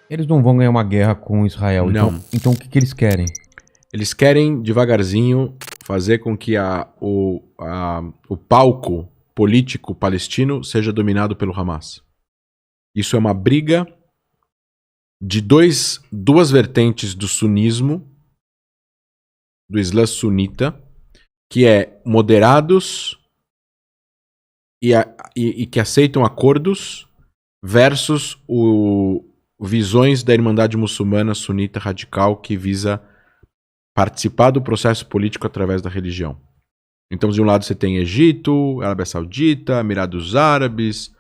Eles não vão ganhar uma guerra com Israel. Não. Então o que, que eles querem? Eles querem, devagarzinho, fazer com que o palco político palestino seja dominado pelo Hamas. Isso é uma briga de duas vertentes do sunismo, do Islã sunita, que é moderados e que aceitam acordos versus visões da Irmandade Muçulmana Sunita Radical que visa participar do processo político através da religião. Então, de um lado você tem Egito, Arábia Saudita, Emirados Árabes,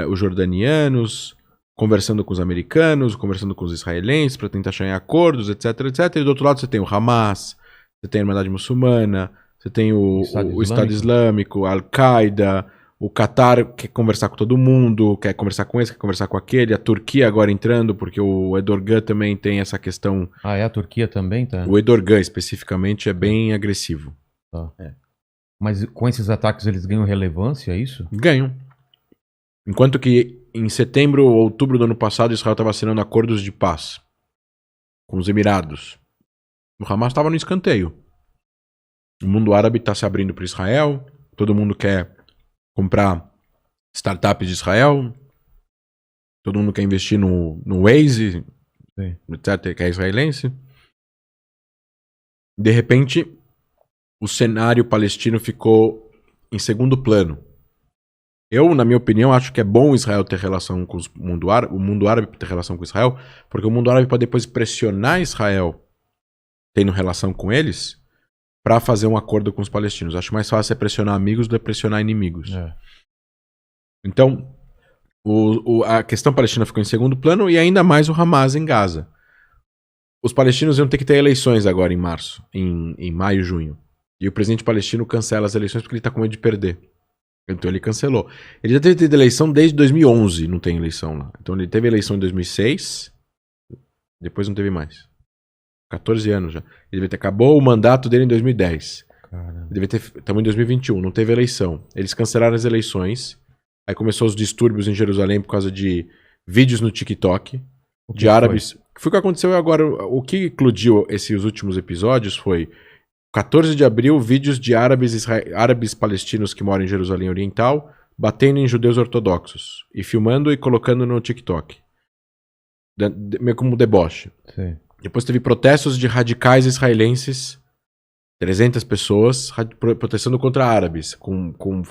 os jordanianos, conversando com os americanos, conversando com os israelenses para tentar chegar em acordos, etc, etc. E do outro lado você tem o Hamas, você tem a Irmandade Muçulmana, você tem o Estado Islâmico, a Al-Qaeda, o Qatar quer conversar com todo mundo, quer conversar com esse, quer conversar com aquele, a Turquia agora entrando, porque o Erdogan também tem essa questão... Ah, é? A Turquia também tá? O Erdogan, especificamente, é bem agressivo. Tá. É. Mas com esses ataques eles ganham relevância, é isso? Ganham. Enquanto que em setembro ou outubro do ano passado, Israel estava assinando acordos de paz com os Emirados. O Hamas estava no escanteio. O mundo árabe está se abrindo para Israel, todo mundo quer comprar startups de Israel, todo mundo quer investir no Waze, Sim. etc., que é israelense. De repente, o cenário palestino ficou em segundo plano. Eu, na minha opinião, acho que é bom Israel ter relação com o mundo árabe ter relação com Israel, porque o mundo árabe pode depois pressionar Israel, tendo relação com eles, para fazer um acordo com os palestinos. Acho mais fácil é pressionar amigos do que pressionar inimigos. É. Então, a questão palestina ficou em segundo plano e ainda mais o Hamas em Gaza. Os palestinos iam ter que ter eleições agora em março, em maio, junho. E o presidente palestino cancela as eleições porque ele está com medo de perder. Então ele cancelou. Ele já teve tido eleição desde 2011, não tem eleição lá. Então ele teve eleição em 2006, depois não teve mais. 14 anos já. Acabou o mandato dele em 2010. Estamos em 2021, não teve eleição. Eles cancelaram as eleições. Aí começou os distúrbios em Jerusalém por causa de vídeos no TikTok de árabes. Foi o que aconteceu agora. O que eclodiu esses últimos episódios foi 14 de abril, vídeos de árabes palestinos que moram em Jerusalém Oriental batendo em judeus ortodoxos e filmando e colocando no TikTok. Meio como um deboche. Sim. Depois teve protestos de radicais israelenses, 300 pessoas, protestando contra árabes, com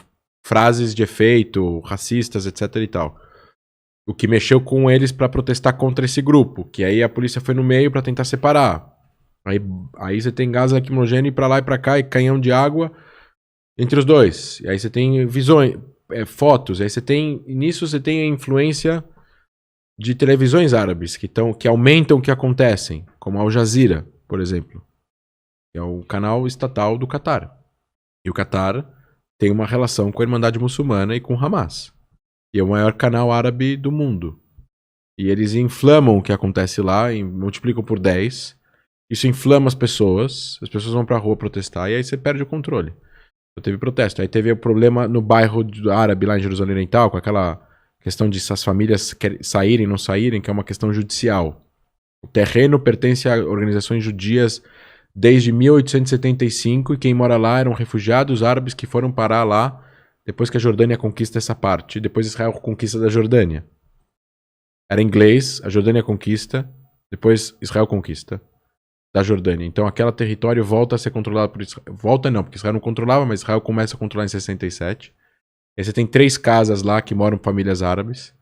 frases de efeito, racistas, etc e tal. O que mexeu com eles para protestar contra esse grupo, que aí a polícia foi no meio para tentar separar. Aí você tem gás lacrimogêneo pra lá e pra cá e canhão de água entre os dois. E aí você tem visões, fotos. Aí você tem, nisso você tem a influência de televisões árabes que aumentam o que acontecem, como a Al Jazeera, por exemplo, que é o canal estatal do Catar. E o Catar tem uma relação com a Irmandade Muçulmana e com o Hamas. E é o maior canal árabe do mundo. E eles inflamam o que acontece lá, multiplicam por 10. Isso inflama as pessoas vão pra rua protestar e aí você perde o controle. Então, teve protesto. Aí teve o problema no bairro árabe lá em Jerusalém Oriental, com aquela questão de se as famílias saírem ou não saírem, que é uma questão judicial. O terreno pertence a organizações judias desde 1875 e quem mora lá eram refugiados árabes que foram parar lá depois que a Jordânia conquista essa parte, depois Israel conquista da Jordânia. Era inglês, a Jordânia conquista, depois Israel conquista da Jordânia. Então aquele território volta a ser controlado por Israel. Volta não, porque Israel não controlava, mas Israel começa a controlar em 67. E aí você tem 3 casas lá que moram famílias árabes,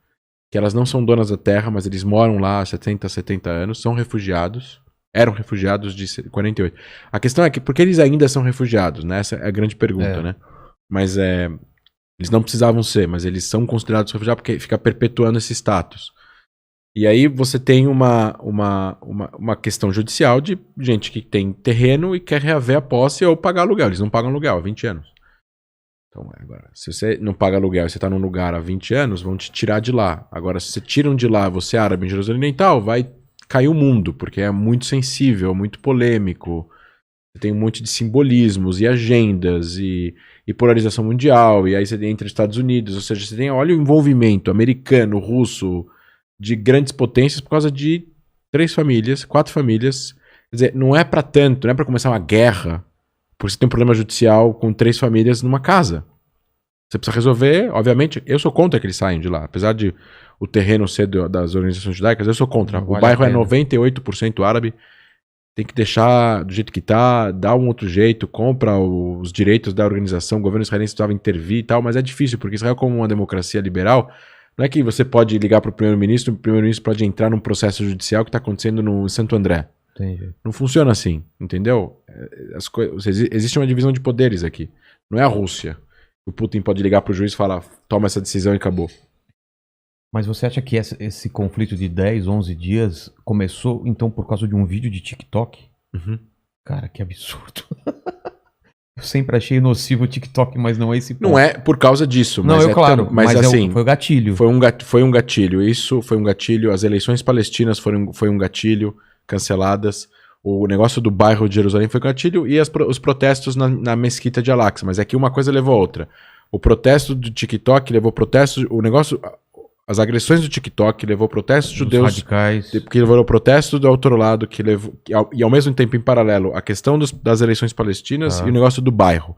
que elas não são donas da terra, mas eles moram lá há 70 anos, são refugiados, eram refugiados de 48. A questão é que, por que eles ainda são refugiados, né? Essa é a grande pergunta, né? Mas eles não precisavam ser, mas eles são considerados refugiados porque fica perpetuando esse status. E aí você tem uma questão judicial de gente que tem terreno e quer reaver a posse ou pagar aluguel. Eles não pagam aluguel há 20 anos. Então, agora, se você não paga aluguel e você está num lugar há 20 anos, vão te tirar de lá. Agora, se você tiram de lá, você é árabe em Jerusalém Oriental, vai cair o mundo, porque é muito sensível, muito polêmico. Tem um monte de simbolismos e agendas e polarização mundial. E aí você entra nos Estados Unidos, ou seja, você tem, olha o envolvimento americano, russo, de grandes potências por causa de 3 famílias, 4 famílias. Quer dizer, não é pra tanto, não é pra começar uma guerra, porque você tem um problema judicial com 3 famílias numa casa. Você precisa resolver, obviamente, eu sou contra que eles saiam de lá. Apesar de o terreno ser das organizações judaicas, eu sou contra. O bairro é 98% árabe, tem que deixar do jeito que tá, dá um outro jeito, compra os direitos da organização, o governo israelense precisava intervir e tal, mas é difícil, porque Israel, como uma democracia liberal, não é que você pode ligar para o primeiro-ministro pode entrar num processo judicial que está acontecendo no Santo André. Entendi. Não funciona assim, entendeu? Existe uma divisão de poderes aqui. Não é a Rússia. O Putin pode ligar pro juiz e falar, toma essa decisão e acabou. Mas você acha que esse conflito de 10, 11 dias começou, então, por causa de um vídeo de TikTok? Uhum. Cara, que absurdo. Eu sempre achei nocivo o TikTok, mas não é esse ponto. Não é por causa disso. Não, mas claro, mas assim, foi o gatilho. Foi um gatilho. Isso foi um gatilho. As eleições palestinas foi um gatilho, canceladas. O negócio do bairro de Jerusalém foi um gatilho. E os protestos na mesquita de Al-Aqsa. Mas é que uma coisa levou a outra. O protesto do TikTok levou protesto. O negócio. As agressões do TikTok levou protestos judeus radicais, que levou o protesto do outro lado, e ao mesmo tempo, em paralelo, a questão das eleições palestinas e o negócio do bairro.